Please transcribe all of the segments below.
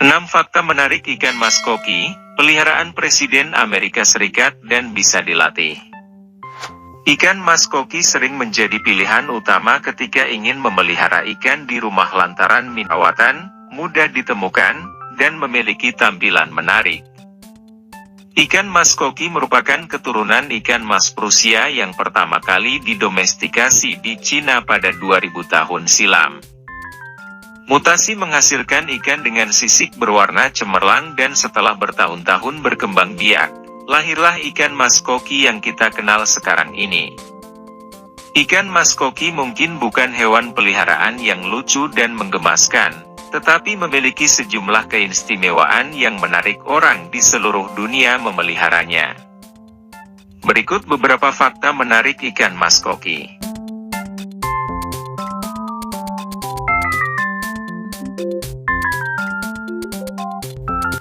6 fakta menarik ikan mas koki, peliharaan Presiden Amerika Serikat dan bisa dilatih. Ikan mas koki sering menjadi pilihan utama ketika ingin memelihara ikan di rumah lantaran perawatan, mudah ditemukan, dan memiliki tampilan menarik. Ikan mas koki merupakan keturunan ikan mas Prusia yang pertama kali didomestikasi di Cina pada 2000 tahun silam. Mutasi menghasilkan ikan dengan sisik berwarna cemerlang dan setelah bertahun-tahun berkembang biak, lahirlah ikan mas koki yang kita kenal sekarang ini. Ikan mas koki mungkin bukan hewan peliharaan yang lucu dan menggemaskan, tetapi memiliki sejumlah keistimewaan yang menarik orang di seluruh dunia memeliharanya. Berikut beberapa fakta menarik ikan mas koki.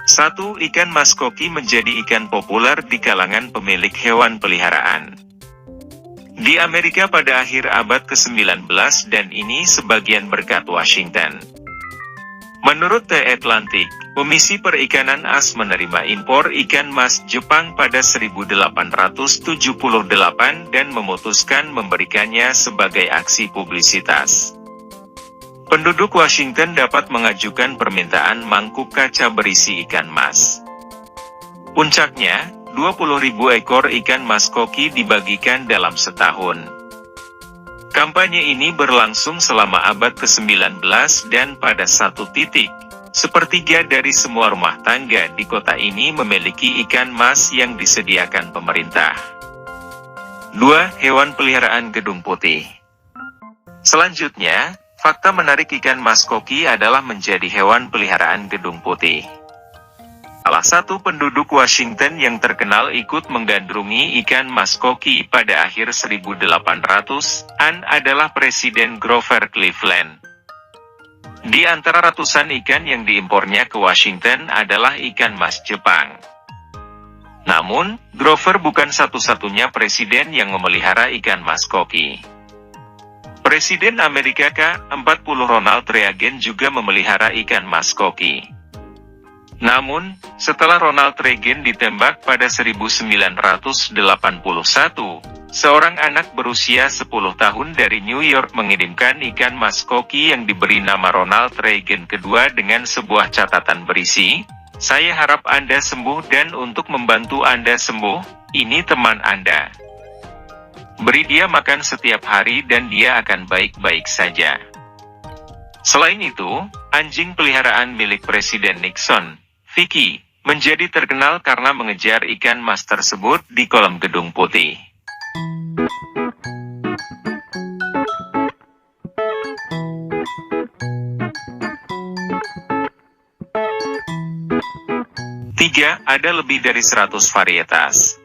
1. Ikan mas koki menjadi ikan populer di kalangan pemilik hewan peliharaan. Di Amerika pada akhir abad ke-19 dan ini sebagian berkat Washington. Menurut The Atlantic, Komisi Perikanan AS menerima impor ikan mas Jepang pada 1878 dan memutuskan memberikannya sebagai aksi publisitas. Penduduk Washington dapat mengajukan permintaan mangkuk kaca berisi ikan mas. Puncaknya, 20.000 ekor ikan mas koki dibagikan dalam setahun. Kampanye ini berlangsung selama abad ke-19 dan pada satu titik, sepertiga dari semua rumah tangga di kota ini memiliki ikan mas yang disediakan pemerintah. 2. Hewan peliharaan gedung putih. Selanjutnya, fakta menarik ikan mas koki adalah menjadi hewan peliharaan gedung putih. Salah satu penduduk Washington yang terkenal ikut menggandrungi ikan mas koki pada akhir 1800-an adalah Presiden Grover Cleveland. Di antara ratusan ikan yang diimpornya ke Washington adalah ikan mas Jepang. Namun, Grover bukan satu-satunya presiden yang memelihara ikan mas koki. Presiden Amerika ke-40 Ronald Reagan juga memelihara ikan mas koki. Namun, setelah Ronald Reagan ditembak pada 1981, seorang anak berusia 10 tahun dari New York mengirimkan ikan mas koki yang diberi nama Ronald Reagan kedua dengan sebuah catatan berisi, "Saya harap Anda sembuh dan untuk membantu Anda sembuh, ini teman Anda. Beri dia makan setiap hari dan dia akan baik-baik saja." Selain itu, anjing peliharaan milik Presiden Nixon, Vicky, menjadi terkenal karena mengejar ikan mas tersebut di kolam gedung putih. Tiga, ada lebih dari 100 varietas.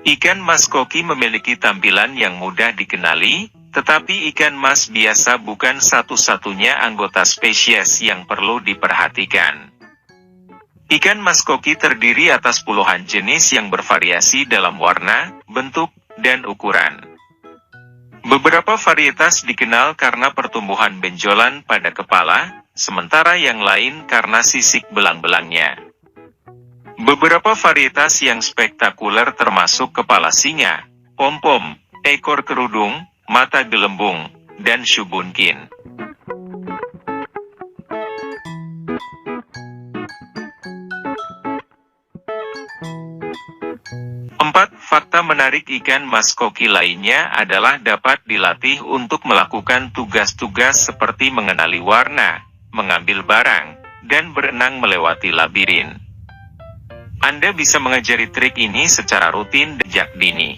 Ikan mas koki memiliki tampilan yang mudah dikenali, tetapi ikan mas biasa bukan satu-satunya anggota spesies yang perlu diperhatikan. Ikan mas koki terdiri atas puluhan jenis yang bervariasi dalam warna, bentuk, dan ukuran. Beberapa varietas dikenal karena pertumbuhan benjolan pada kepala, sementara yang lain karena sisik belang-belangnya. Beberapa varietas yang spektakuler termasuk kepala singa, pom-pom, ekor kerudung, mata gelembung, dan shubunkin. 4. Fakta menarik ikan mas koki lainnya adalah dapat dilatih untuk melakukan tugas-tugas seperti mengenali warna, mengambil barang, dan berenang melewati labirin. Anda bisa mengajari trik ini secara rutin sejak dini.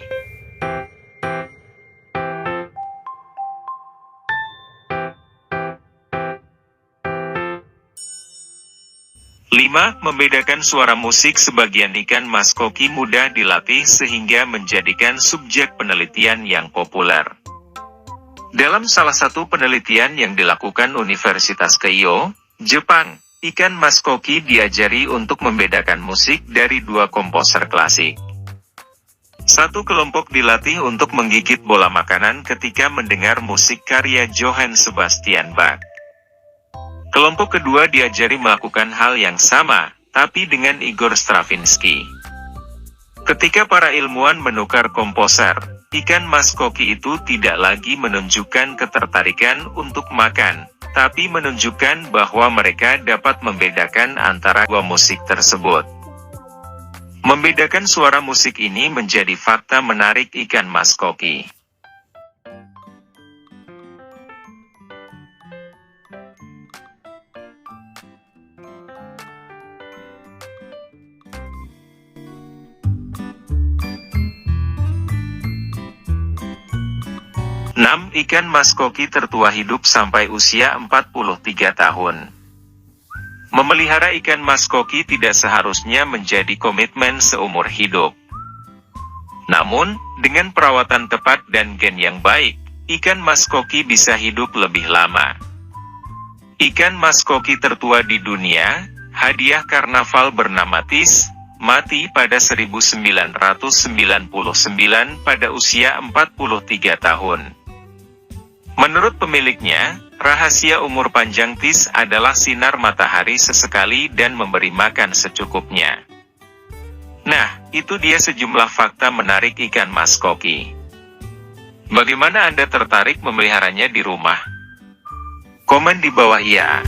5. Membedakan suara musik. Sebagian ikan mas koki mudah dilatih sehingga menjadikan subjek penelitian yang populer. Dalam salah satu penelitian yang dilakukan Universitas Keio, Jepang, ikan mas koki diajari untuk membedakan musik dari dua komposer klasik. Satu kelompok dilatih untuk menggigit bola makanan ketika mendengar musik karya Johann Sebastian Bach. Kelompok kedua diajari melakukan hal yang sama, tapi dengan Igor Stravinsky. Ketika para ilmuwan menukar komposer, ikan mas koki itu tidak lagi menunjukkan ketertarikan untuk makan, tapi menunjukkan bahwa mereka dapat membedakan antara dua musik tersebut. Membedakan suara musik ini menjadi fakta menarik ikan mas koki. Ikan mas koki tertua hidup sampai usia 43 tahun. Memelihara ikan mas koki tidak seharusnya menjadi komitmen seumur hidup. Namun, dengan perawatan tepat dan gen yang baik, ikan mas koki bisa hidup lebih lama. Ikan mas koki tertua di dunia, hadiah karnaval bernama Tis, mati pada 1999 pada usia 43 tahun. Menurut pemiliknya, rahasia umur panjang Tis adalah sinar matahari sesekali dan memberi makan secukupnya. Nah, itu dia sejumlah fakta menarik ikan mas koki. Bagaimana Anda tertarik memeliharanya di rumah? Komen di bawah ya.